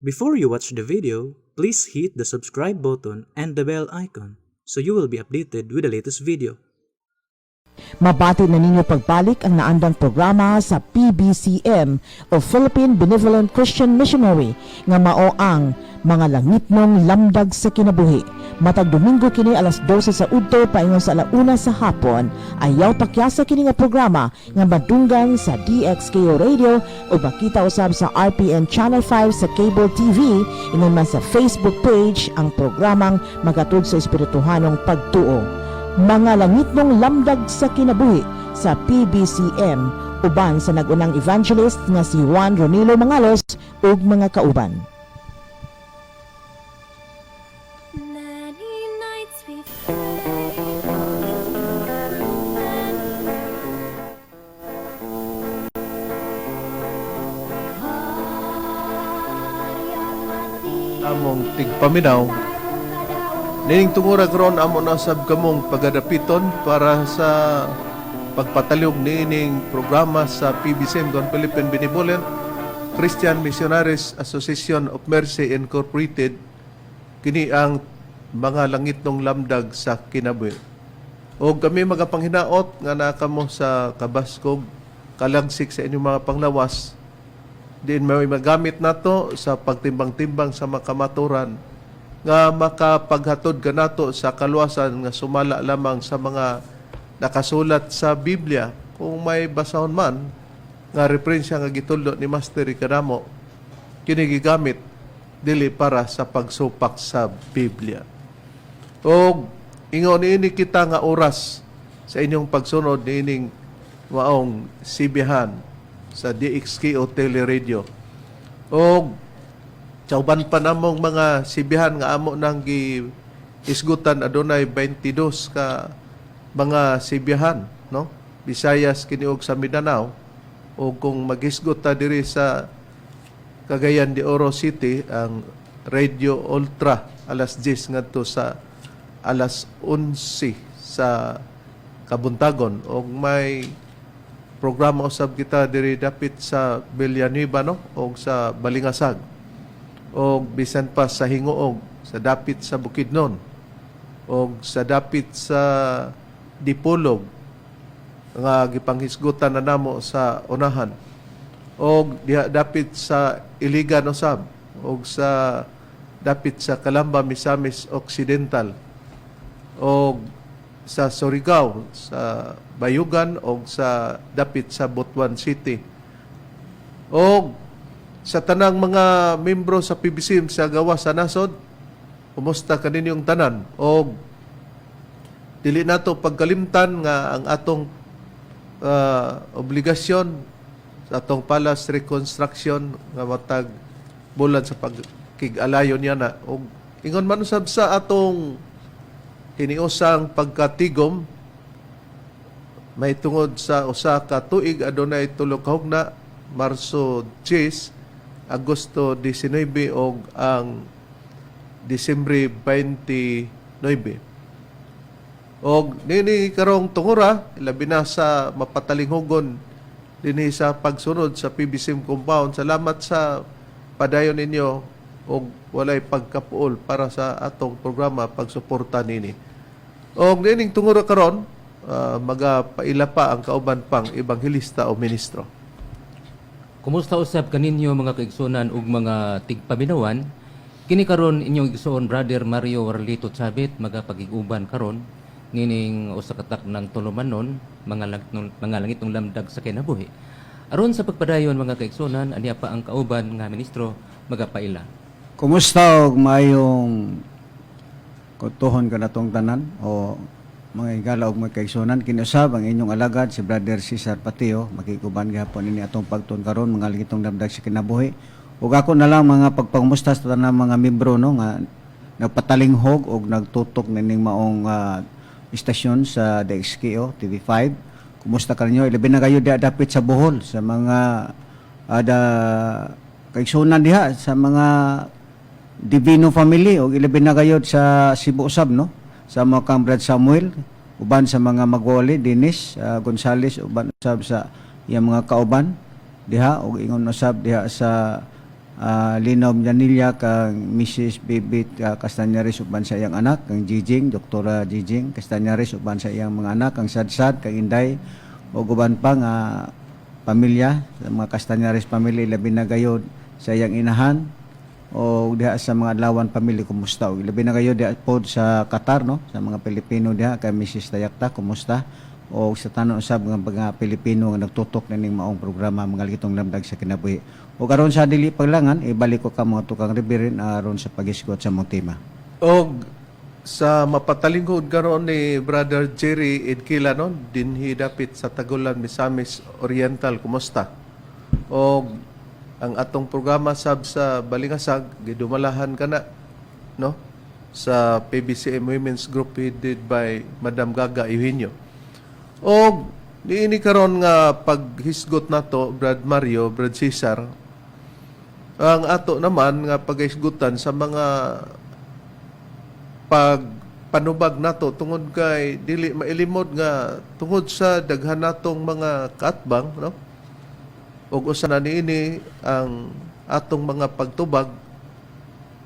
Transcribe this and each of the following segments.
Before you watch the video, please hit the subscribe button and the bell icon so you will be updated with the latest video. Mabati na ninyo pagbalik ang naandang programa sa PBCM o Philippine Benevolent Christian Missionary nga mao ang mga langitnong lamdag sa kinabuhi. Matag Domingo kini alas 12 sa udto paingon sa alauna sa hapon. Ayaw pakyasa kini nga programa nga madunggan sa DXKO Radio o makita usab sa RPN Channel 5 sa cable TV ingon man sa Facebook page ang programang magatud sa espirituhanong pagtuo. Mga langitnong lamdag sa kinabuhi sa PBCM uban sa nagunang evangelist nga si Juan Ronilo Mangalos ug mga kauban. Among tigpaminaw nining tungura karon amo na sab kamong pagadapiton para sa pagpatalog nining programa sa PBCM kon Philippine Benevolent Christian Missionaries Association of Mercy Incorporated. Kini ang mga langitnong lamdag sa kinabuhi. O kami magapanghinaot nga nakamo sa kabaskog kalagsik sa inyong mga panglawas. Din may magamit nato sa pagtimbang-timbang sa makamaturan nga makapaghatod ka nato sa kaluwasan nga sumala lamang sa mga nakasulat sa Biblia. Kung may basahon man nga referensya nga gituldo ni Master Ricadamo, kini gigamit dili para sa pagsupak sa Biblia. O ingon ini kita nga oras sa inyong pagsunod niining maong sibihan sa DXKO Teleradio. O kauban pa namong mga sibihan nga amo nang isgutan adunay 22 ka mga sibihan, no? Visayas kini og sa Mindanao. O kung magisgot ta diri sa Cagayan de Oro City ang Radio Ultra alas 10 ngadto sa alas 11 sa Kabuntagon. O may programa usab kita diri dapit sa Villanueva, no? O sa Balingasag. O bisan pa sa Hingoog, sa dapit sa Bukidnon, o sa dapit sa Dipolog, nga gipanghisgutan na namo sa unahan, o dapit sa Iligan usab, o sa dapit sa Calamba, Misamis Occidental, o sa Surigao, sa Bayugan, o sa dapit sa Butuan City, o sa tanang mga membro sa PBCM sa gawas sa nasod. Kumusta kaninyong tanan? O dili nato pagkalimtan nga ang atong obligasyon sa atong palace reconstruction nga matag bulan sa pagkig-alayon niya na. O ingon man usab sa atong hiniusang pagkatigom may tungod sa usa ka tuig adunay tulo ka hugna, Marso 10, Agosto 19 o ang Disyembre 29. O nini karong tungura, labi na sa mapatalinghugon dinhi sa pagsunod sa PBCM compound. Salamat sa padayon ninyo o walay pagkapuol para sa atong programa pagsuporta nini. O nining tungura karon, magapaila pa ang kauban pang ebanghelista o ministro. Kumusta usab kaninyo mga kaigsunan ug mga tigpaminawan? Kini karon inyong igsuon Brother Mario Warlito Chabit magapagiguban karon ngining usa ka tak ng tulumanon mga langitong lamdag sa kinabuhi. Aron sa pagpadayon mga kaigsunan aniya pa ang kauban nga ministro magapaila. Kumusta og mayong kutuhon ka natong tanan o mga igala og mga kaigsunan, kiniusab ang inyong alagad si Brother Cesar Patio makikuban gihapon ini atong pagtuon karon mga langitong lamdag sa kinabuhi. Ug ako na lang mga pagpangumustas sa tanang mga membro, no, nga nagpatalinghog og nagtutok nining maong istasyon sa DXKO TV5. Kumusta kanyo? Ilabi na kayo dapit sa Bohol sa mga kaigsunan diha sa mga Divino family o ilabi na kayo sa Cebu usab, no? Sa mga kang Brad Samuel, uban sa mga Magwali, Dennis, Gonzales, uban usab sa iyang mga kauban diha o ingon usab diha sa Linom Janilla kang Mrs. Bibit Castañares uban sa iyang anak kang Jijing, Doktora Jijing Castañares uban sa iyang mga anak kang Sadsad kang Inday o uban pa nga pamilya sa mga Castañares family labi na gayod sa iyang inahan o diha sa mga Adlawan family kumusta o labi na gayod diha pod sa Qatar no sa mga Pilipino diha kay Mrs. Tayakta kumusta o sa tanon usab nga mga Pilipino nga nagtutok na ning maong programa mga litong lamdag sa kinabuhi. O karon sa dili paglangan ibalik ko ka mga tukang reverend aron sa pagisgot sa mong tema. O sa mapatalingkod karon ni Brother Jerry Edkila no, dinhi dapit sa Tagulan, Misamis Oriental, kumusta? O ang atong programa sab sa Balingasag gidumalahan kana no sa PBCM Women's Group headed by Madam Gaga Eugenio. O niini karon nga paghisgot nato Brad Mario, Brad Cesar, ang ato naman nga paghisgutan sa mga pagpanubag nato tungod kay dili mailimod nga tungod sa daghan natong mga kaatbang no. Ug usa na niini ang atong mga pagtubag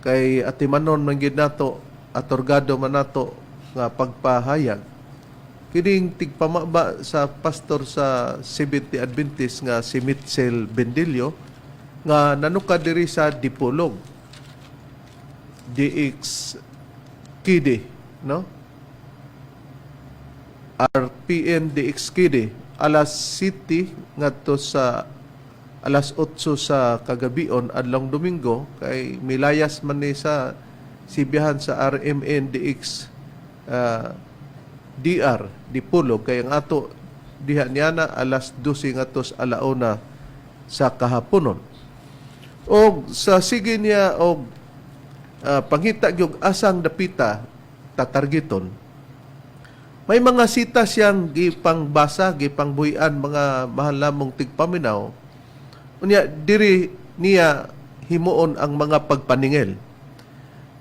kay atimanon man gid nato atorgado man nato nga pagpahayag kining tigpamaba sa pastor sa Seventh-day Adventist nga si Mitchell Bendilio nga nanukad diri sa Dipolog DX Kide no RPN DX Kide alas 7 ngadto sa alas 8 sa kagabion adlong Domingo kay milayas man ni sa sibihan sa RMN DX DR Dipolog kay ang ato diha niana alas 12 ngadto sa alauna sa kahaponon. Og sa sige niya og pangita gyud asang dapita tatargeton. May mga sita siyang gipangbasa, gipangbuhian mga mahal namong tigpaminaw. Unya diri niya himuon ang mga pagpaningil.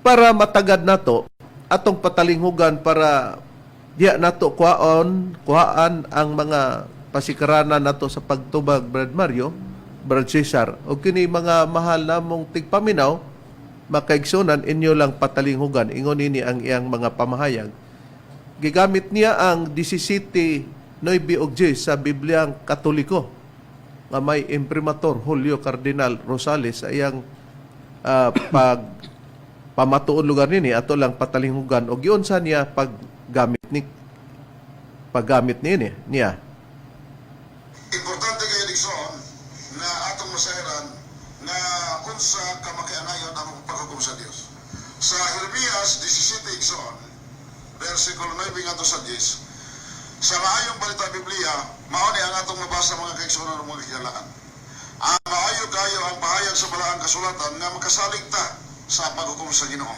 Para matagad nato atong patalinghugan para diya nato kuhaan ang mga pasikaranan nato sa pagtubag Brad Mario, Brad Cesar. O kini mga mahal namong tigpaminaw, makaigsunan inyo lang patalinghugan. Ingon ini ang iyang mga pamahayag. Gigamit niya ang 17:9 og 10 sa Bibliang Katoliko nga may imprimatur Julio Cardinal Rosales sa iyang pamatuon lugar nini ato lang patalinghugan og giunsa niya paggamit niya. Importante kayo Dixon na atong masahiran na unsa ka makianayon ang paghukom sa Dios. Sa Jeremias 17 Dixon, versikulo 9 ngadto sa 10, sa maayong balita Biblia, mao ni ang atong mabasa mga kaigsunan ng mga kinalaan. Ang maayo kayo ang pahayag sa balaang kasulatan nga makasalig ta sa paghukom sa Ginoo.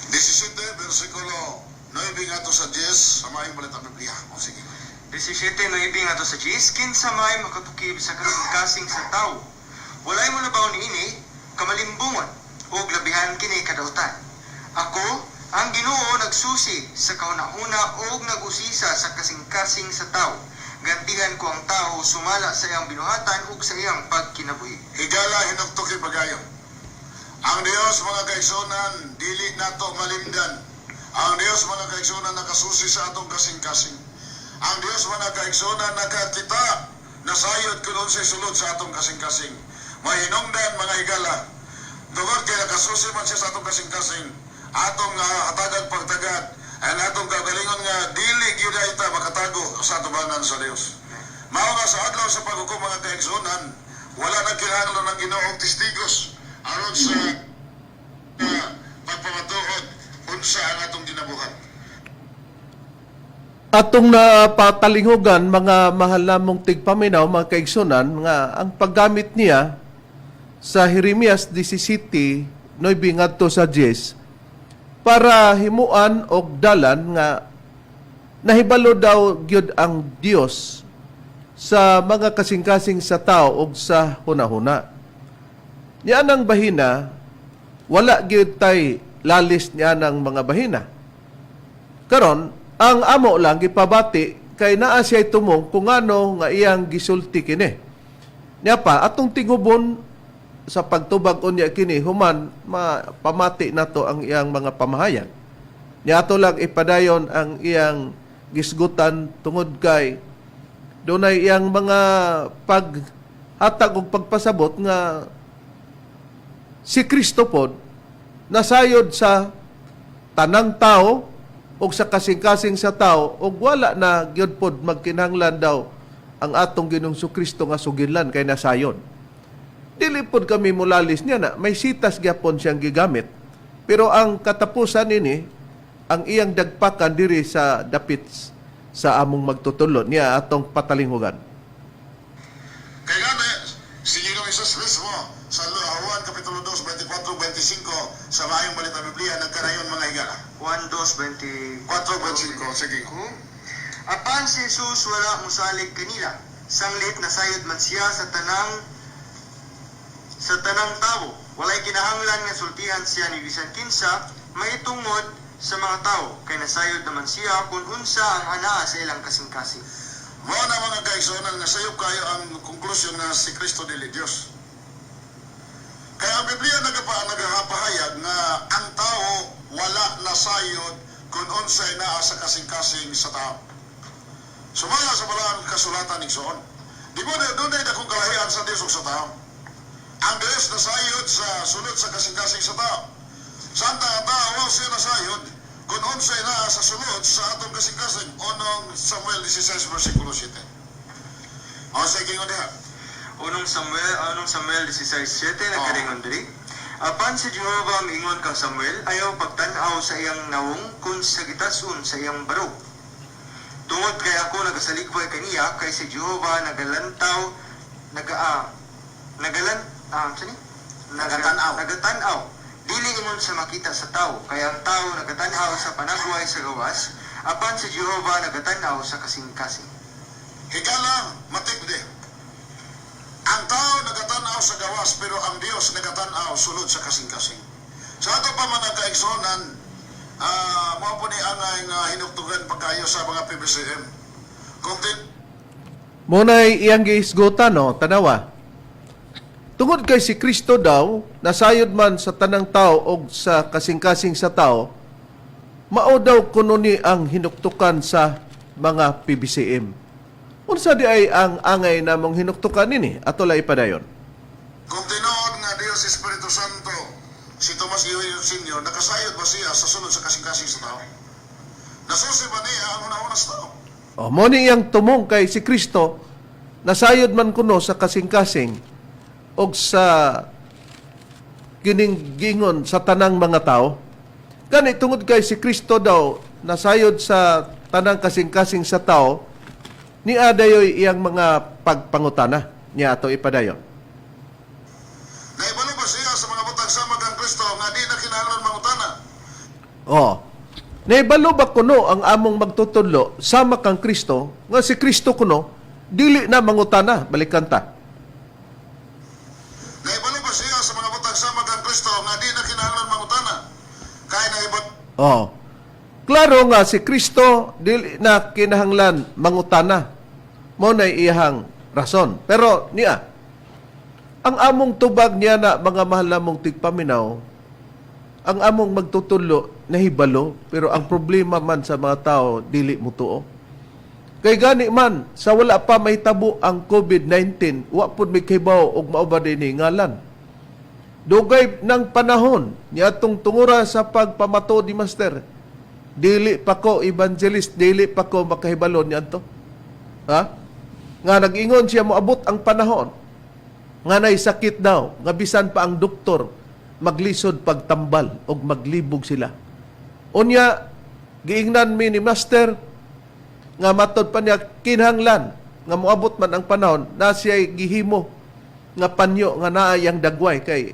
17 versikulo 9 ngadto sa 10 sa maayong balita Biblia. O sige. 17:9 ngadto sa 10, kinsa may makapukib sa kasing sa tao. Walay mo labaw niini kamalimbungon ug labihan kini kadautan. Ako ang Ginoo nagsusi sa kauna-una ug nag-usisa sa kasing-kasing sa tao. Gantihan ko ang tao sumala sa iyang binuhatan ug sa iyang pagkinabuhi. Higala hinuktok pagayo. Ang Dios mga kaigsunan dili nato malimdan. Ang Dios mga kaigsunan nakasusi sa atong kasing-kasing. Ang Dios mga kaigsunan nakakita nasayod kun unsay sulod sa atong kasing-kasing. Mahinungdan mga higala. Tungod kay nakasusi man siya sa atong kasing-kasing, atong hatagan pagtagad, ang atong kagalingon nga dili gyud ita makatago sa atubanan sa Dios. Mao nga sa adlaw sa paghukom mga kaigsunan, wala na kinahanglan ng Ginoong testigos aron sa pagpamatuod unsa ang atong ginabuhat. Atong napatalinghugan mga mahal namong tigpaminaw mga kaigsunan nga ang paggamit niya sa Jeremias 17:9 ngadto sa 10 para himuan og dalan nga nahibalo daw gyud ang Dios sa mga kasing-kasing sa tao ug sa hunahuna. Niya nang bahina wala gyud tay lalis niya ng mga bahina. Karon ang amo lang gipabati kay naa siya tumong kung ano nga iyang gisulti kini. Niya pa atong tingubon sa pagtubag unya kini human pamati nato ang iyang mga pamahayag. Niya ato lang ipadayon ang iyang gisgutan tungod kay dunay iyang mga paghatag ug pagpasabot nga si Kristo pod nasayod sa tanang tao ug sa kasing-kasing sa tao ug wala na gyud pod magkinahanglan daw ang atong Ginoong Kristo nga sugidlan kay nasayod. Dili pod kami mulalis niya na may sitas gyapon siyang gigamit. Pero ang katapusan nini ang iyang dagpakan diri sa dapit sa among magtutulod niya atong patalinghugan. Kaya nga, si Ginoong Isus mismo sa Juan Kapitulo 2, 24, 25 sa Maayong Balita Biblia nagkarayon mga higala. 1, 2, 24, 25, sige. Apan si Jesus wala musalig kanila. Sanglit nasayod man siya sa tanang tao. Walay kinahanglan nga sultihan siya ni bisan kinsa maitungod sa mga tao. Kay nasayod naman siya kung unsa ang anaa sa ilang kasing-kasing. Mao na mga kaigsuonan nga sayop kayo ang konklusyon nga si Kristo dili Dios. Kaya ang Biblia nagapahayag nga ang tao wala nasayod kung unsay naa sa kasing-kasing sa tao. Sumaya sa balaan kasulatan ng soon. Di mo na doon ay dakong kalahian sa Diyos o sa tao. Ang Diyos nasayod sa sulod sa kasing-kasing sa tao. Santa ang tao siya nasayod kung unsay naa sa sulod sa atong kasing-kasing. Unong Samuel 16 versikulo 7. O sa ikingon diha. Unong Samuel 16:7 nagkaringon diri. Apan si Jehova miingon kang Samuel ayaw pagtan-aw sa iyang nawong kun sa gitasun sa iyang barog. Tungod kay ako nagasaligway kaniya kay si Jehova nagatanaw. Dili ingon sa makita sa tao, kaya ang tao nagatanaw sa panagway sa gawas, apan si Jehova nagatanaw sa kasing-kasing. Higala, matikde. Ang tao nagatanaw sa gawas pero ang Dios nagatanaw sulod sa kasing-kasing. Sa ato pa mga kaigsonan, mga po ni angay nga hinuktugan pagkayo sa mga PBCM. Kung Munay iyang giisgutan no, tanawa. Tungod kay si Kristo daw, nasayod man sa tanang tao o sa kasing-kasing sa tao, mao daw kuno ni ang hinuktukan sa mga PBCM. Unsa di ay ang angay namong hinuktukan nini? Ato lay padayon. Kung tinuod nga Dios Espiritu Santo, si Tomas Iwayon Sr. nakasayod ba siya sa sunod sa kasing-kasing sa tao? Nasusi ba niya ang una-una sa tao? O, mo ni iyang tumong kay si Kristo, nasayod man kuno sa kasing-kasing o sa gininggingon sa tanang mga tao. Gani tungod kay si Kristo daw, nasayod sa tanang kasing-kasing sa tao, ni adayoy iyang mga pagpangutana niya ato ipadayon. Naibalo ba siya sa mga butang samag ang Kristo nga di na kinahanglan mangutana? Naibalo ba kuno ang among magtutudlo sama kang Kristo nga si Kristo kuno dili na mangutana balikan ta. Naibalo ba siya sa mga butang samag ang Kristo nga di na kinahanglan mangutana? Kaya naibalo Klaro nga si Kristo dili na kinahanglan mangutana. Mo na iyang rason. Pero niya, ang among tubag niya na mga mahal namong tigpaminaw, ang among magtutudlo nahibalo, pero ang problema man sa mga tao dili mutuo. Kay gani man sa wala pa mahitabo ang COVID-19, wa pud may kahibaw og mao ba dinhi ngalan. Dugay ng panahon niadtong tungura sa pagpamato di master. Dili pa ko evangelist, dili pa ko makahibalo niadto. Nga nag-ingon siya moabot ang panahon nga nay sakit daw, nga bisan pa ang doktor maglisod pagtambal og maglibog sila. Unya giingnan mi ni master nga matod pa niya kinahanglan nga moabot man ang panahon na siya gihimo nga panyo nga naay ang dagway kay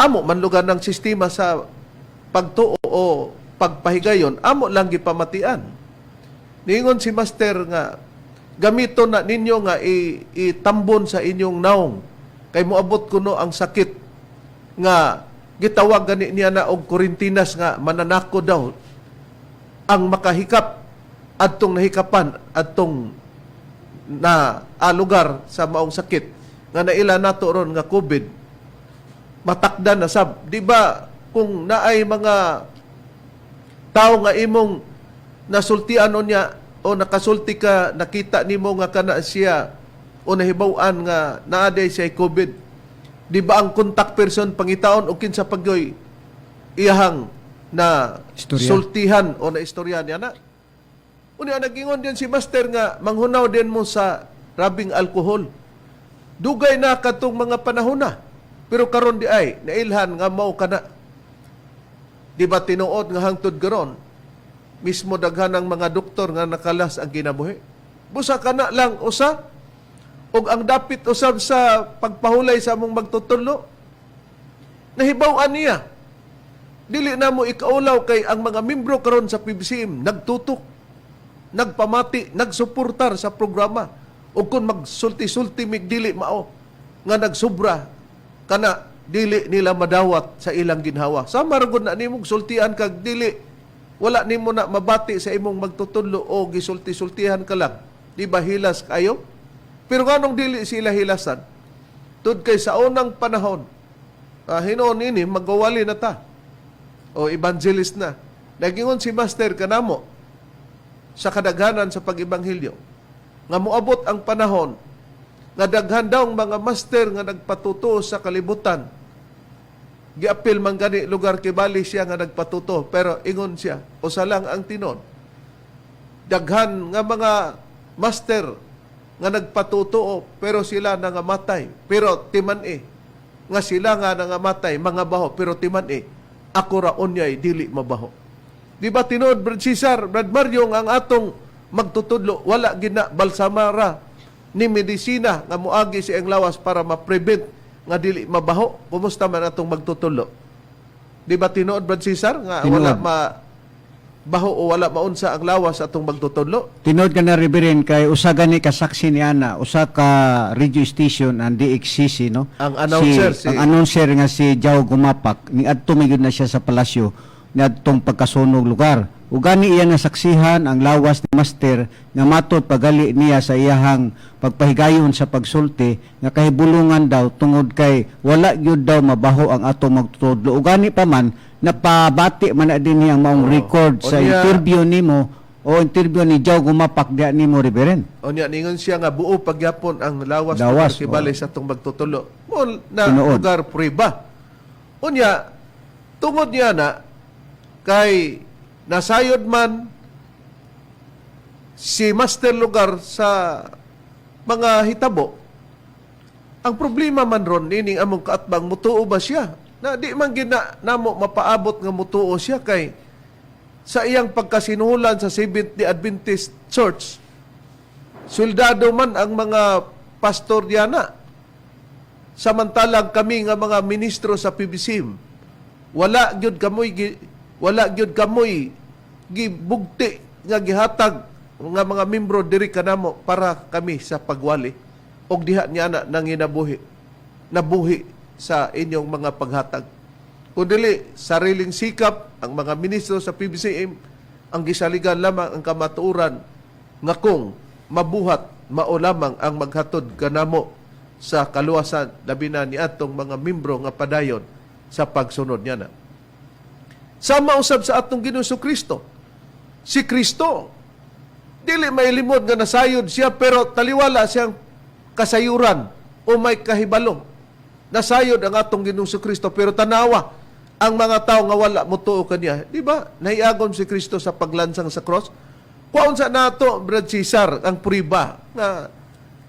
amo man lugar ng sistema sa pagtuo o pagpahigayon, amo lang gipamatian. Niingon si master nga gamito na ninyo nga itambon sa inyong naong kay moabot kuno ang sakit nga gitawag gani niya na og Korintinas nga mananako daw ang makahikap adtong nahikapan adtong na lugar sa maong sakit nga naila nato ron nga COVID matakdan na sab. Di ba kung naay mga tao nga imong nasultian o niya o nakasulti ka, nakita nimo nga kana siya o nahibaw-an nga naaday siya COVID, di ba ang contact person pangitaon o kinsa pagyoy iyahang na Istorya. sultihan o na istorya niya na. Unya nagingon din si Master nga manghunaw din mo sa rabing alkohol. Dugay na katong mga panahon na. Pero karon di ay nailhan nga mao kana. Di ba tinuod nga hangtod karon mismo daghan ang mga doktor nga nakalas ang kinabuhi. Busa kana lang usa ug ang dapit usab sa pagpahulay sa among magtutulo. Nahibaw-an niya. Dili na mo ikaulaw kay ang mga membro karon sa PBCM nagtutok, nagpamati, nagsuportar sa programa. O kung magsulti-sulti mig dili mao nga nagsubra kana dili nila madawat sa ilang ginhawa. Sama ra gud na nimong sultian kag dili wala nimo na mabati sa imong magtutulo o gisulti-sultihan ka lang. Di ba hilas kayo? Pero nganong dili sila hilasan? Tud kay sa unang panahon, hinoon ini magwawali na ta. O evangelist na. Nagingon si Master kanamo sa kadaghanan sa pag-ibanghilyo nga moabot ang panahon nga daghan daw ang mga master nga nagpatuto sa kalibutan. Giapil man gani lugar kibali siya nga nagpatuto, pero ingon siya usa lang ang tinon. Daghan nga mga master nga nagpatuto pero sila nangamatay, pero timan-i nga sila nga nangamatay mga baho pero timan-i ako ra unyay dili mabaho. Di ba tinuod Brad Cesar, Brad Mario ang atong magtutudlo wala gina balsamara ni medisina nga moagi sa lawas para ma-prevent nga dili mabaho. Kumusta man atong magtutudlo? Di ba tinuod Brad Cesar nga Tinuod. wala mabaho o wala maunsa ang lawas atong magtutudlo? Tinod ka na Reverend kay usa gani ka saksi ni ana, usa ka radio station ang DXCC no. Ang announcer ang announcer nga si Jao Gumapak ni adto may gyud na siya sa palasyo ni adtong pagkasunog lugar. Ug gani iya nasaksihan ang lawas ni Master nga matud pagali niya sa iyahang pagpahigayon sa pagsulti nga kahibulungan daw tungod kay wala gyud daw mabaho ang atong magtutudlo. Ug gani pa man napabati man na din niyang maong record sa Unya- interview nimo o interview ni Jao Gumapak diha nimo Reverend. O niya, ningon siya nga buo pagyapon ang lawas Lawas, kibali oo. sa itong magtutulo. Mo na Tinuod. lugar prueba. O niya, tungod niya na, kay nasayod man si Master Lugar sa mga hitabo, ang problema man ron, nining among kaatbang, mutuo ba siya? Na di man gina namo mapaabot nga mutuo siya kay sa iyang pagkasinuhulan sa Seventh-day Adventist Church, soldado man ang mga pastor diana. Samantalang kami nga mga ministro sa PBCM, wala gyud kamoy gibugti nga gihatag nga mga membro diri kanamo para kami sa pagwali og diha niya na nabuhi sa inyong mga paghatag. Kundi sariling sikap ang mga ministro sa PBCM ang gisaligan lamang ang kamatuoran nga kung mabuhat mao lamang ang maghatod kanamo sa kaluwasan labi na ni atong mga membro nga padayon sa pagsunod niya na. Sama usab sa atong Ginoong Kristo. Si Kristo dili may limod nga nasayod siya pero taliwala siyang kasayuran o may kahibalo. Nasayod ang atong Ginoong Kristo pero tanawa ang mga tao nga wala mutuo kaniya. Di ba? Nahiagon si Kristo sa paglansang sa cross. Kuwaon sa nato, Brad Cesar, ang puriba nga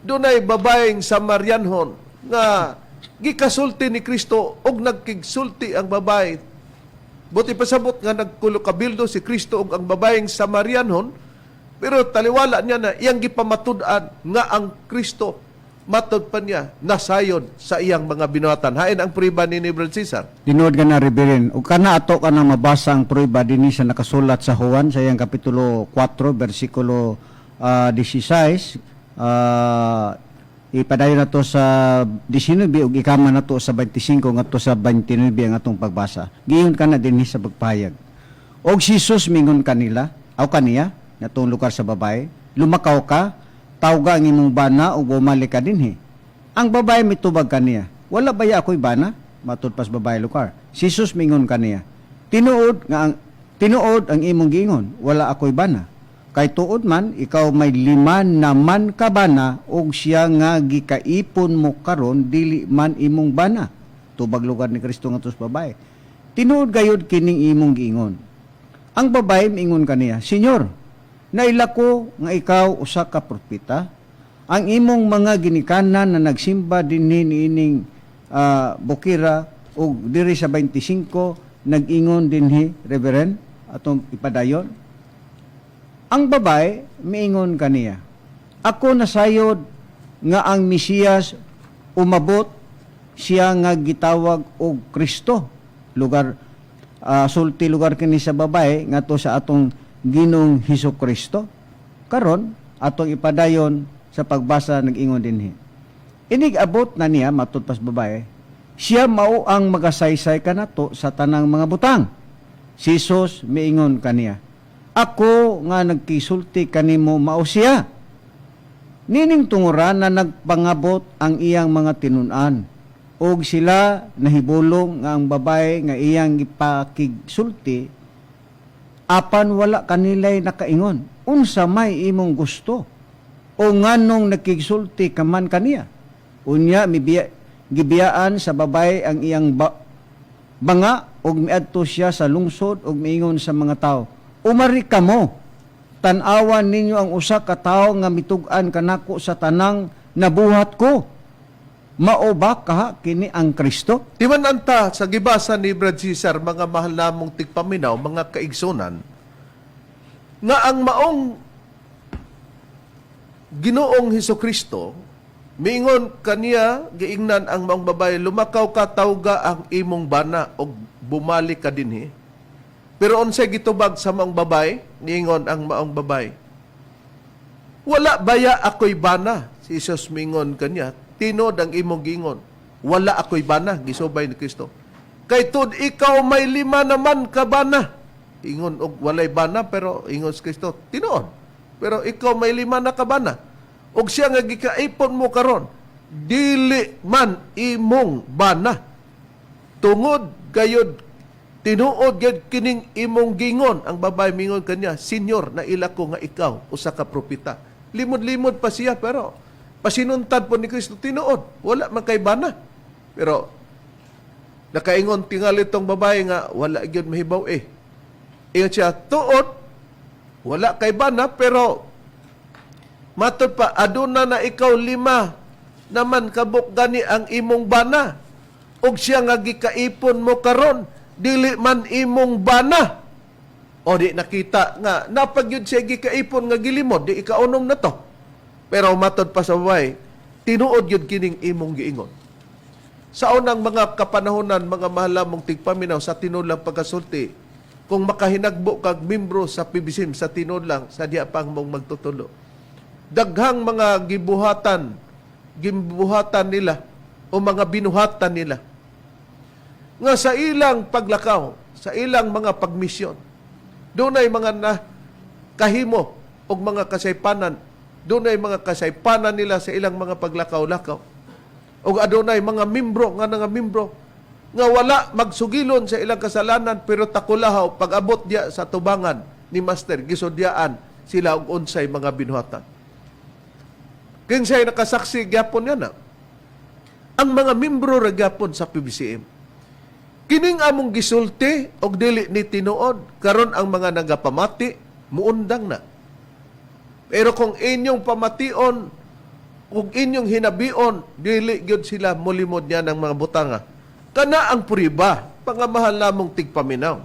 dunay babaeng Samarianhon nga gikasulti ni Kristo og nagkigsulti ang babae. Buti pasabot nga nagkulo-kabildo si Kristo og ang babaeng Samarianhon, pero taliwala niya na iyang gipamatud-an nga ang Kristo matod pa niya nasayod sa iyang mga binuhatan. Hain ang puriba ni Brad Cesar. Tinood ka na Reverend, ug kana ato ka na mabasa ang prueba dinhi sa nakasulat sa Juan sa iyang kapitulo 4 bersikulo 16. Ipadayon na to sa 19 ug ikama na to sa 25 ngadto sa 29 ang atong pagbasa. Giyon ka na dinhi sa pagpayag. Og si Jesus mingon kanila, aw kaniya natong lugar sa babae, lumakaw ka, tawga ang imong bana ug bumalik ka dinhi. Ang babae mitubag kaniya, wala baya ako'y bana? Matud pas babae lugar. Si Jesus mingon kaniya, tinuod ang imong giingon, wala ako'y bana. Kay tuod man, ikaw may 5 naman ka bana, og siya nga gikaipon mo karon dili man imong bana. Tubag lugar ni Kristo nga tos babae. Tinuod gayud kining imong giingon. Ang babae mingon kaniya, Senyor, nailako nga ikaw usa ka propeta. Ang imong mga ginikanan na nagsimba dinhi niining bukira o diri sa 25 nag-ingon dinhi, Reverend, atong ipadayon. Ang babae miingon kaniya, ako nasayod nga ang Mesiyas umabot, siya nga gitawag og Kristo. Lugar sulti lugar kini sa babae ngadto sa atong Ginoong Hesukristo. Karon atong ipadayon sa pagbasa nag-ingon dinhi. Inig abot na niya matud pas babae, siya mao ang magasaysay kanato sa tanang mga butang. Si Jesus miingon kaniya, ako nga nagkisulti kanimo mao siya. Nining tunguran na nagpangabot ang iyang mga tinun-an, og sila nahibulong nga ang babae nga iyang ipakigsulti apan wala kanilay nakaingon unsa may imong gusto o nganong nakigsulti kaman kaniya. Unya gibiyaan sa babae ang iyang banga og miadto siya sa lungsod og miingon sa mga tao, umari kamo, tan-awan ninyo ang usa ka tawo nga mitug-an kanako sa tanang nabuhat ko. Mao ba kaha kini ang Kristo? Timan anta sa gibasa ni Brad Cesar, mga mahal namong tigpaminaw, mga kaigsunan, nga ang maong Ginoong Hesukristo, miingon kaniya, giingnan ang maong babae, lumakaw ka tawga ang imong bana o bumalik ka dinhi. Pero unsay gitubag sa maong babae, niingon ang maong babae, wala baya ako'y bana. Si Jesus miingon kaniya, tinod ang imong giingon, wala ako'y bana, gisubay ni Kristo. Kay tud ikaw may 5 naman ka bana. Ingon og walay bana, pero ingon si Kristo, tinood. Pero ikaw may 5 na ka bana. Og siya nga gikaipon mo karon, dili man imong bana. Tungod gayud, tinuod gayud kining imong gingon. Ang babae mingon kanya, Senyor, nailako nga ikaw, usa ka propeta. Limod-limod pa siya, pero pasinuntad po ni Kristo, tinuod, wala man kay bana. Pero nakaingon tingali tong babae nga, wala gyud mahibaw eh. Ingon siya, tuod, wala kay bana, pero matod pa, aduna na ikaw 5 naman kabuk gani ang imong bana. Og siya nga gikaipon mo karon, dili man imong bana. O di nakita nga, napagyud siya gikaipon nga gilimod, di ikaunom na to. Pero matod pa sa babae, tinuod yun kining imong giingon. Sa unang mga kapanahonan, mga mahal mong tigpaminaw sa tinulang pagkasulti, kung makahinagbo kag membro sa PBCM sa tinudlang sa diya pang mong magtutulo, daghang mga gibuhatan nila o mga binuhatan nila nga sa ilang paglakaw, sa ilang mga pagmisyon, doon ay mga kahimo o mga kasaypanan, doon ay mga kasaypanan nila sa ilang mga paglakaw-lakaw. O adunay mga membro nga wala magsugilon sa ilang kasalanan, pero takulahaw pag-abot diya sa tubangan ni Master, gisudyaan sila og unsay mga binuhatan. Kinsay nakasaksi gyapon yan na. Ang mga membro ra gyapon sa PBCM, kining among gisulti og dili ni tinuod, karon ang mga nagapamati muundang na. Pero kung inyong pamation ug inyong hinabion, dili gyud sila mulimod niya ng mga butanga. Kana ang puriba, pangamahal namong tigpaminaw.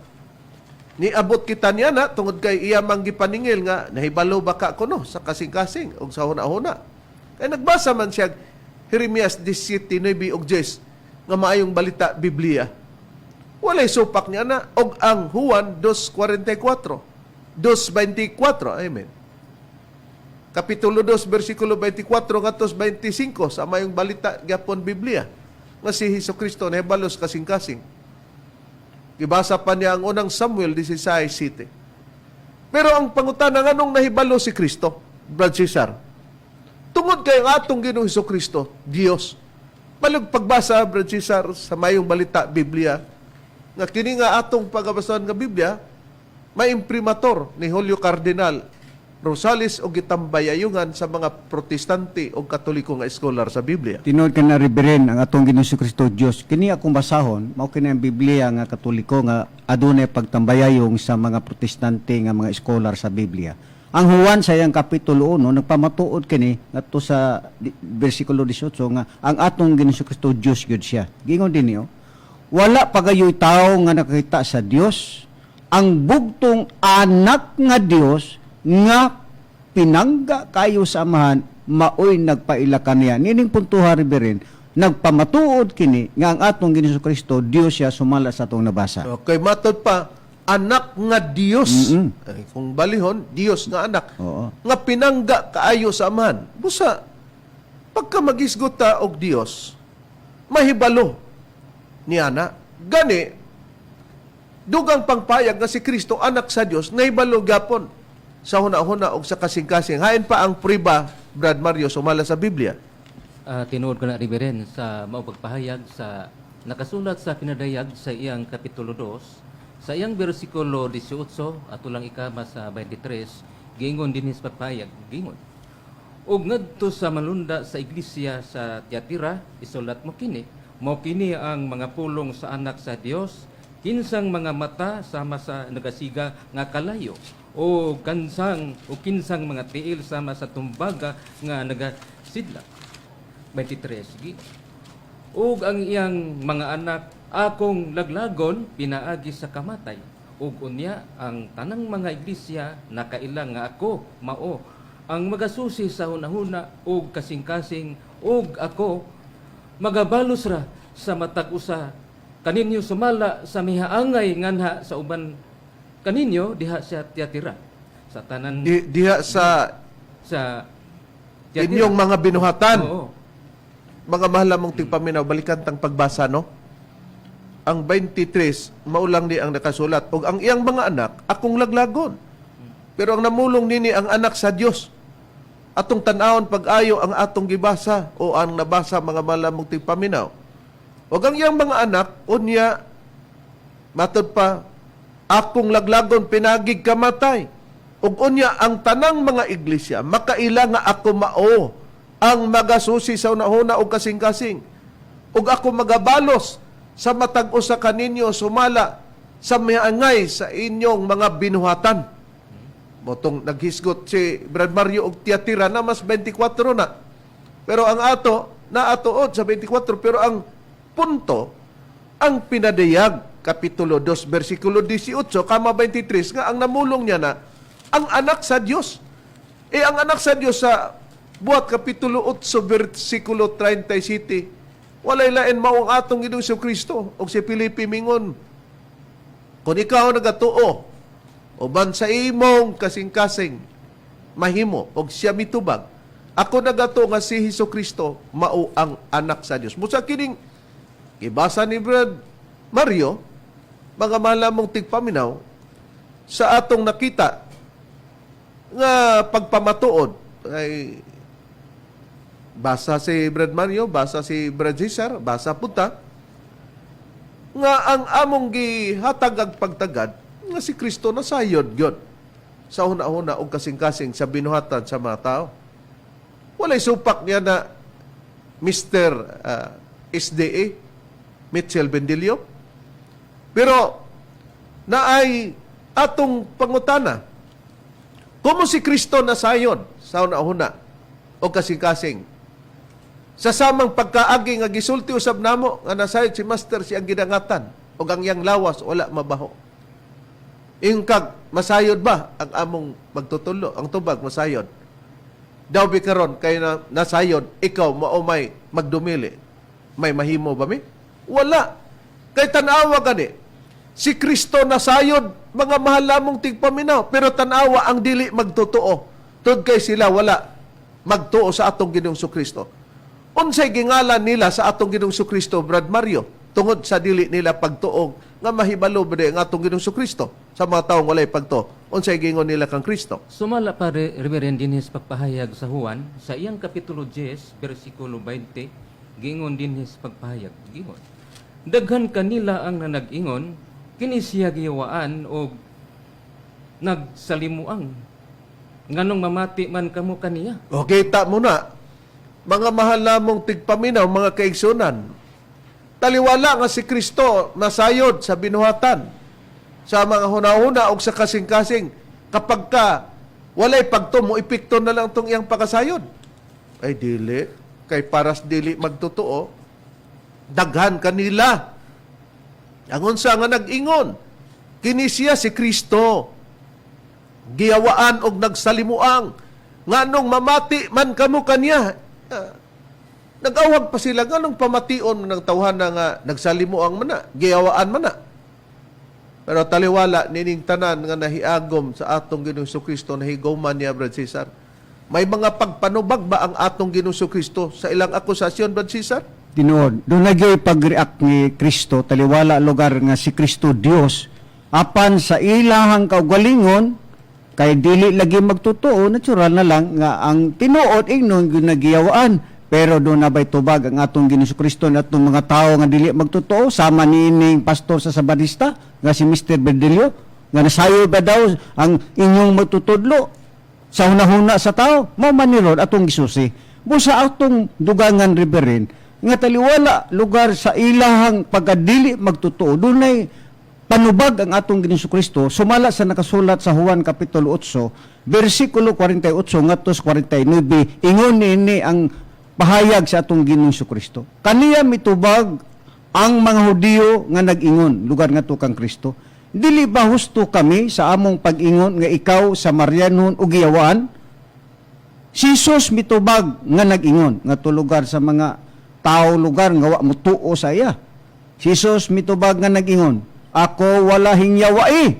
Niabot kita niya na, tungod kay iya mang gipaningil nga, nahibalo baka kuno sa kasing-kasing o sa huna-huna. Kaya nagbasa man siya, Jeremias 17:9 og 10, nga maayong balita Biblia. Walay supak niya na, og ang Juan 2:44, 2:24, amen. Kapitulo 2, versikulo 24 ngadto 25 sa mayong balita gyapon Biblia nga si Hesukristo nahibalos kasing-kasing. Gibasa pa niya ang unang Samuel 16:7. Pero ang pangutana nganong nahibalo si Kristo, Brad Cesar? Tungod kay ang atong Ginoong Hesukristo, Dios, Balog pagbasa, Brad Cesar, sa mayong balita, Biblia, nga kini nga atong pagabasahan nga Biblia, may imprimator ni Julio Cardinal Rosales o gitambayayungan sa mga protestante o katoliko nga scholar sa Biblia. Tinuod ka na Reberen ang atong Ginoong Kristo Dios. Kini akong basahon, mao kini ang Biblia nga Katoliko nga adunay pagtambayayong sa mga protestante nga mga scholar sa Biblia. Ang Juan sa iyang kapitulo 1 nagpamatuod kini ngadto sa bersikulo 18 nga ang atong Ginoong Kristo Dios gyud siya. Gingon din niyo, wala pagayoy tawo nga nakakita sa Dios, ang bugtong anak nga Dios nga pinangga kayo sa amahan maoy nagpaila kaniya. Nining puntuha Reberen, nagpamatuod kini nga ang atong Ginoong Kristo Dios siya sumala sa atong nabasa. Okay, matod pa, anak nga Dios. Ay, kung balihon, Dios nga anak. Oo. Nga pinangga kaayo sa amahan. Busa, pagka magisgot ta og Dios, mahibalo ni ana. Gani, dugang pangpayag nga si Kristo, anak sa Dios, nahibalo gapon sa huna-huna o sa kasing-kasing. Hain pa ang priba, Brad Mario, sumala sa Biblia. Tinuod ko na Riberen sa maupagpahayag sa nakasulat sa pinadayag sa iyang kapitulo 2 sa iyang bersikulo 18 at ulang ikama sa 23 gingon dinhis pagpahayag gingon ug ngadto sa malunda sa iglesia sa Tiatira isulat mo kini ang mga pulong sa anak sa Dios kinsang mga mata sama sa nagasiga nga kalayo o kinsang mga tiil sama sa tumbaga nga nagasidlak 23 sige. Ug ang iyang mga anak akong laglagon pinaagi sa kamatay. Ug unya ang tanang mga iglesia nakailang nga ako mao ang magasusi sa hunahuna ug kasing-kasing ug ako magabalos ra sa matag usa kaninyo sumala sa mihaangay nganha sa uban kaninyo diha sa Tiatira sa tanan Diha sa Tiatira. inyong mga binuhatan. Oo. Mga mahal mong tigpaminaw, balikan tang pagbasa, no? Ang 23, maulang ni ang nakasulat. O ang iyang mga anak, akong laglagon. Pero ang namulong nini ang anak sa Dios. Atong tanawon pag-ayo ang atong gibasa o ang nabasa mga mahal mong tigpaminaw. O ang iyang mga anak, unya, matod pa, akong laglagon pinagig kamatay. O unya, ang tanang mga iglesia, makaila nga ako mao ang magasusi sa unahuna o kasing-kasing. Ug ako magabalos sa matag-o sa kaninyo sumala sa miangay sa inyong mga binuhatan. Motong naghisgot si Brad Mario og Tiatira na mas 24 na. Pero ang ato, naatuod sa 24. Pero ang punto, ang pinadayag, Kapitulo 2, versikulo 18, kama 23, nga ang namulong niya na, ang anak sa Diyos. Ang anak sa Diyos sa buhat Kapitulo 8, versikulo 37, walay lain mao ang atong Ginoong Kristo og si Filipe mingon kung ikaw nagatuo uban sa imong kasing-kasing mahimo og siya mitubag ako nagato nga si Kristo mao ang anak sa Dios. Musa kining ibasa ni Brad Mario mga malamong tigpaminaw sa atong nakita nga pagpamatuod ay basa si Brad Mario, basa si Brad Cesar, basa punta, nga ang among gihatag ag pagtagad, nga si Kristo nasayod yun sa huna-huna o kasing-kasing sa binuhatan sa mga tao. Walay supak niya na Mr. SDA, Mitchell Bendilio. Pero, naay atong pangutana, kung si Kristo nasayod sa huna-huna o kasing-kasing, sa samang pagkaagi nga gisulti usab namo nga nasayod si Master siyang gidangatan o ang yang lawas wala mabaho. Ingkag masayod ba ang among magtutulo? Ang tubag masayod. Daw bi karon kay na nasayod ikaw mao may magdumili. May mahimo ba mi? Wala. Kay tan-awa gani. Si Kristo nasayod mga mahal lamong tigpaminaw pero tan-awa ang dili magtotoo. Tud kay sila wala magtuo sa atong Ginoong Kristo. Unsay gingalan nila sa atong Ginoong Kristo, Brad Mario, tungod sa dili nila pagtuog nga mahibalo ba ang atong Ginoong Kristo sa mga taong walay pagtuo. Unsay gingon nila kang Kristo? Sumala pa Reverend dinhis pagpahayag sa Juan sa iyang kapitulo 10 bersikulo 20 giingon din his pagpahayag, giingon. Daghan kanila ang nanag-ingon, kini siya giyawaan o nagsalimuang. Nganong mamati man kamo kaniya. O kita mo na, mga mahal namong tigpaminaw, mga kaigsunan, taliwala nga si Kristo nasayod sa binuhatan sa mga hunahuna o sa kasing-kasing kapag ka walay pagtumo, ipikto na lang itong iyang pakasayod. Ay dili, kay paras dili magtotoo, daghan kanila. Angon sa nga nag-ingon, kini siya si Kristo, giyawaan og nagsalimuang, nganong mamati man kamo kaniya. Nag-awag pa sila, nganong pamation ng tawhan na nga nagsalimuang man na, giyawaan man na. Pero taliwala, nining tanan nga nahiagom sa atong Ginoong Kristo, nahigoman niya, Brad Cesar. May mga pagpanubag ba ang atong Ginoong Kristo sa ilang akusasyon, Brad Cesar? Tinuod, doon nagyoy pag-react ni Kristo, taliwala lugar nga si Kristo Dios, apan sa ilahang kaugalingon, kay dili lagi magtotoo, natural na lang nga ang tinuod ingnon ginagiyawaan. Pero doon na ba'y tubag ang atong Ginoong Kristo at itong mga tao nga dili magtotoo, sama nining pastor sa Sabadista, nga si Mr. Berdelio, nga nasayo ba daw ang inyong magtutudlo sa hunahuna sa tao? Mao man ni Lord atong gisusi. Busa atong dugangan riberin, nga taliwala lugar sa ilahang pagkadili magtotoo, dunay panubag ang atong Ginoong Kristo, sumala sa nakasulat sa Juan Kapitulo 8, versikulo 48 ngadto sa 49, ingon niini ang pahayag sa atong Ginoong Kristo. Kaniya mitubag ang mga Hudiyo nga nag-ingon, lugar nga to kang Kristo. Dili ba husto kami sa among pag-ingon nga ikaw sa Marianon o giyawaan? Si Jesus mitubag nga nag-ingon, nga to lugar sa mga tao lugar nga wa mutuo sa iya. Si Jesus mitubag nga nag-ingon, ako wala hingyawai,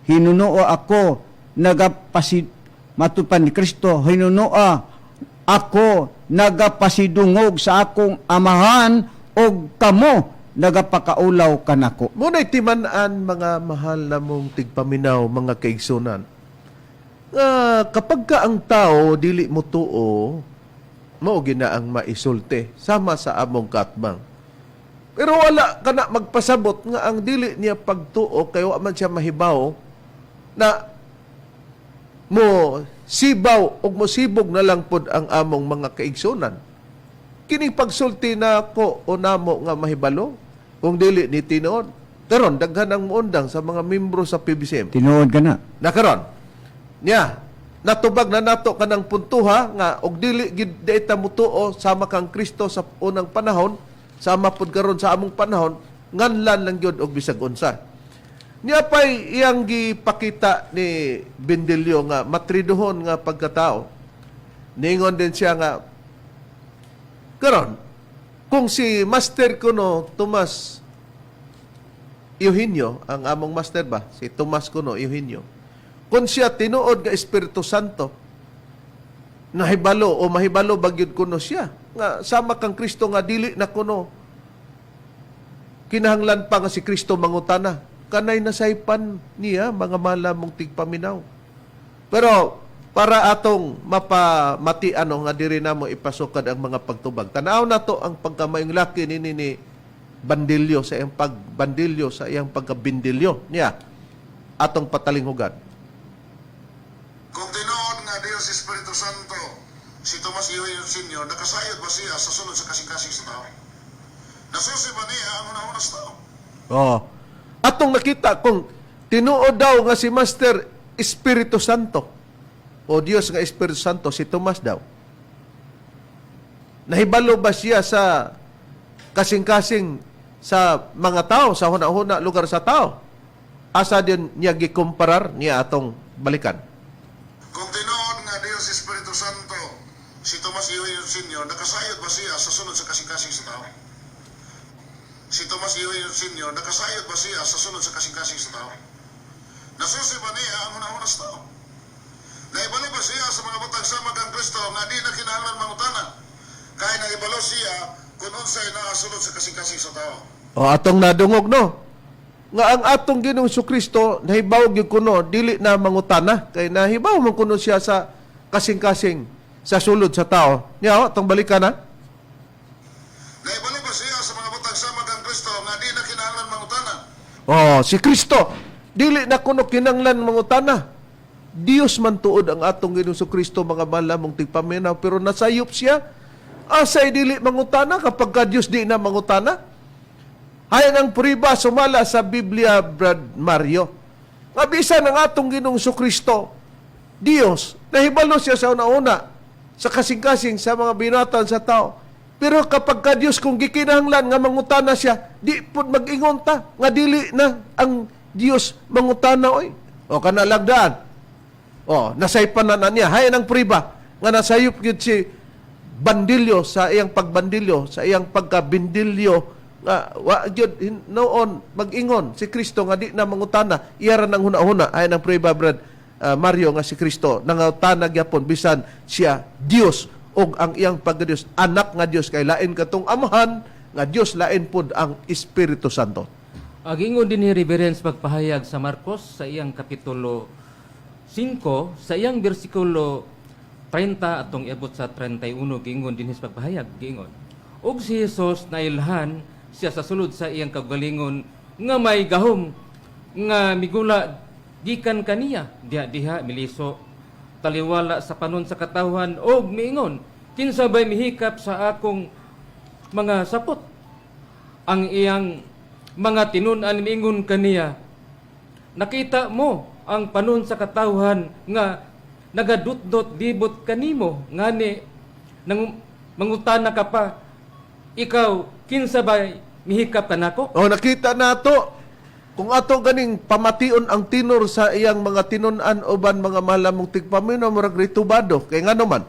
hinuno ako nagapasid matupan ni Kristo, hinunoa ako nagapasidungog sa akong amahan o kamo nagapakaulaw kanako. Muna'y timan-an, mga mahal na mong tigpaminaw, mga kaigsunan. Kapag ka ang tao dili mo tuo, mao gina ang maisulti sama sa among katbang. Pero wala ka na magpasabot nga ang dili niya pagtuo kay wa man siya mahibaw na mo sibaw o mosibog na lang pod ang among mga kaigsunan. Kining pagsulti na ko o namo nga mahibalo kung dili ni tinuod. Karon daghan ang muundang sa mga membro sa PBCM. Tinuod ka na. Nakaron. Nya, natubag na nato kanang puntuha nga og dili gid dayta mutuo sama kang Kristo sa unang panahon, sama pod karon sa among panahon, nganlan lang gyud og bisag unsa. Niya pa'y iyang gipakita ni Bendelio nga matridohon nga pagkatao. Ningon din siya nga, karon, kung si Master Kuno Tomas Eugenio, ang among master ba, si Tomas Kuno Eugenio, kung siya tinuod nga Espiritu Santo, nahibalo o mahibalo bagyod kuno siya, nga sama kang Kristo nga dili na kuno, kinahanglan pa nga si Kristo mangutana, kanay nasaypan niya, mga malamong tigpaminaw. Pero, para atong mapamati nga diri na mo ipasukad ang mga pagtubag. Tanaw na to ang pagkamayong laki ni Bandilyo sa iyang pagbandilyo, sa iyang pagkabindilyo niya. Atong patalinghugan. Kung tinuod nga Dios Espiritu Santo, si Tomas Eugenio Sr., nakasayod ba siya sa sulod sa kasing-kasing sa tao? Nasusi ba niya ang una-una sa tao? Oh. Atong nakita kung tinuod daw nga si Master Espiritu Santo o Dios nga Espiritu Santo, si Tomas daw. Nahibalo ba siya sa kasing-kasing sa mga tao, sa huna-huna lugar sa tao? Asa din niya gikumparar niya atong balikan? Kung tinuod nga Dios Espiritu Santo, si Tomas Eugenio Sr., nakasayod ba siya sa sunod sa kasing-kasing sa tao? Si Tomas Eugenio Sr., nakasayod ba siya sa sunod sa kasing-kasing sa tao? Nasusi ba niya ang una-una sa tao? Naibalo ba siya sa mga butang sama kang Kristo nga di na kinahanglan mangutana? Kaya naibalo siya kung unsay naasunod sa kasing-kasing sa tao. O atong nadungog no. Nga ang atong Ginoong Kristo nahibaw gyud kuno dili na mangutana kay nahibaw man kuno siya sa kasing-kasing sa sulod sa tao. Nya atong balikan na. Na Oh, si Kristo dili na kuno kinanglan mangutana. Dios man tuod ang atong Ginoong Kristo mga malamong tigpaminaw pero nasayop siya. Asay dili mangutana kapag ka Dios di na mangutana. Hayan ang puriba sumala sa Biblia, Brad Mario. Nga bisan ang atong Ginoong Kristo, Dios, nahibalo siya sa una-una sa kasing-kasing sa mga binatan sa tao. Pero kapag ka Dios kung gikinahanglan nga mangutana siya, di pud mag-ingon ta nga dili na ang Dios mangutana oy. O kanalagdaan. O nasaypan na niya. Hayan ang priba nga nasayop gyud si bandilyo sa iyang pagbandilyo, sa iyang pagkabindilyo nga wa gyud noon mag-ingon si Kristo nga di na mangutana. Iyara nang huna-huna. Hayan ang priba, Brad Mario, nga si Kristo nangutana gyapon bisan siya Dios og ang iyang pagka-Dios, anak nga Dios kay lain katong amahan nga Dios, lain pud ang Espiritu Santo. Agingon din ni Reverence pagpahayag sa Marcos sa iyang kapitulo 5 sa iyang bersikulo 30 atong iabot sa 31 giingon din his pagpahayag giingon. Og si Jesus nailhan siya sa sulod sa iyang kagalingon nga may gahom nga migula gikan kaniya diha miliso taliwala sa panon sa katawhan og miingon kinsa bay mihikap sa akong mga sapot. Ang iyang mga tinun-an miingon kaniya, nakita mo ang panon sa katawhan nga nagadut-dot libot kanimo ngani nang mangutana ka pa, ikaw kinsa bay mihikap kanako? O nakita nato kung ato ganing pamation ang tinor sa iyang mga tinun-an uban mga malamong tigpaminaw murag ritubado kay ngano man.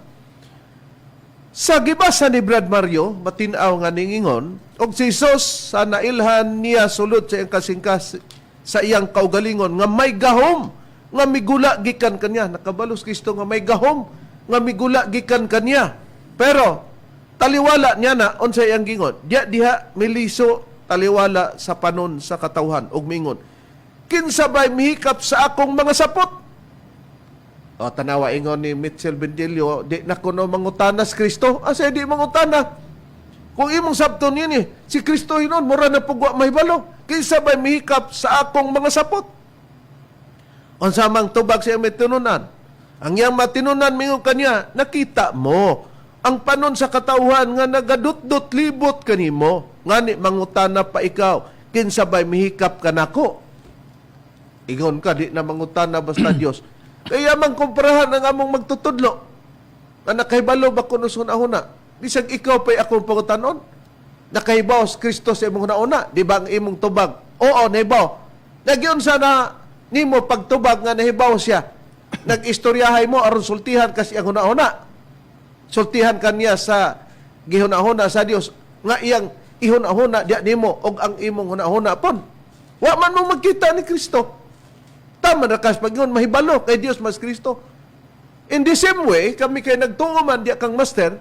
Sa gibasa ni Brad Mario, matinaw nga ningingon, og si Jesus sa nailhan niya sulod sa iyang kasingkas sa iyang kaugalingon nga may gahom nga migula gikan kanya. Nakabalos Kristo nga may gahom nga migula gikan kanya. Pero taliwala niya na unsa iyang gingon. Diha miliso taliwala sa panon sa katawhan og mingon. Kinsa bay mihikap sa akong mga sapot? O tanawa ingon ni Mitchell Bendelio, di na kuno mangutanas Kristo. Asa di mangutana? Kung imong sabton yun si Kristo hinon, mura na pugwa mahibalo. Kinsa bay mihikap sa akong mga sapot? Unsa mang tubag sa iyang matinunan? Ang iyang matinunan mingon kanya, nakita mo ang panon sa katawhan nga nagadut-dut libot kanimo. Ngani mangutana pa ikaw, kinsa bay mihikap kanako? Ingon ka, di na mangutana basta Dios. Kaya man kumparahan ang among magtutudlo. Na nakahibalo ba kuno sa una-una? Bisag ikaw pa'y akong pangutanon. Nakahibaw si Kristo sa imong una-una. Di ba ang imong tubag? Oo, nahibaw. Nagyon sana nimo pagtubag nga nahibaw siya. Nag-istoryahay mo aron sultihan kasi ang una-una. Sultihan kaniya sa gihuna-huna sa Dios nga iyang ihuna-huna diya nimo og ang imong huna-huna pon. Wa man mo magkita ni Kristo. Tama na kas pag yun, mahibalo kay Dios mas Kristo. In the same way, kami kay nagtuo man diya kang master,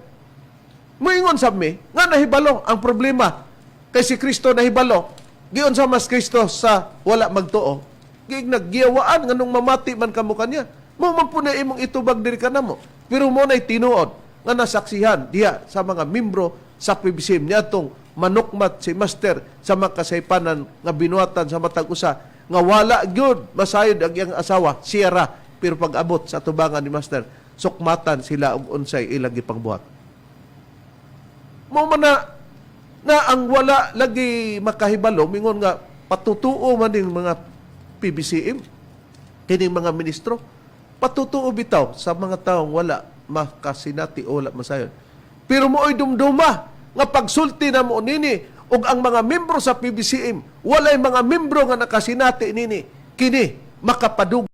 moingon sa mi, nga nahibalo ang problema kay si Kristo nahibalo. Giyon sa mas Kristo sa wala magtuo. Giig naggiyawaan nganong mamati man kamo kanya. Mo man po na imong itubag diri kanamo. Pero mo na'y tinuod nga nasaksihan diya sa mga membro sa PBCM niya tong manukmat si master sa mga kasaypanan nga binuatan sa matag usa nga wala gyud masayod ang iyang asawa Sierra, pero pag-abot sa tubangan ni master sukmatan sila og unsay ilang gipangbuhat. Mo man na ang wala lagi makahibalo mingon nga patutuo man ning mga PBCM kining mga ministro, patutuo bitaw sa mga taong wala makasinati o wala masayod. Pero mooy dumduma nga pagsulti na mo nini ug ang mga membro sa PBCM walay mga membro nga nakasinati nini kini makapadug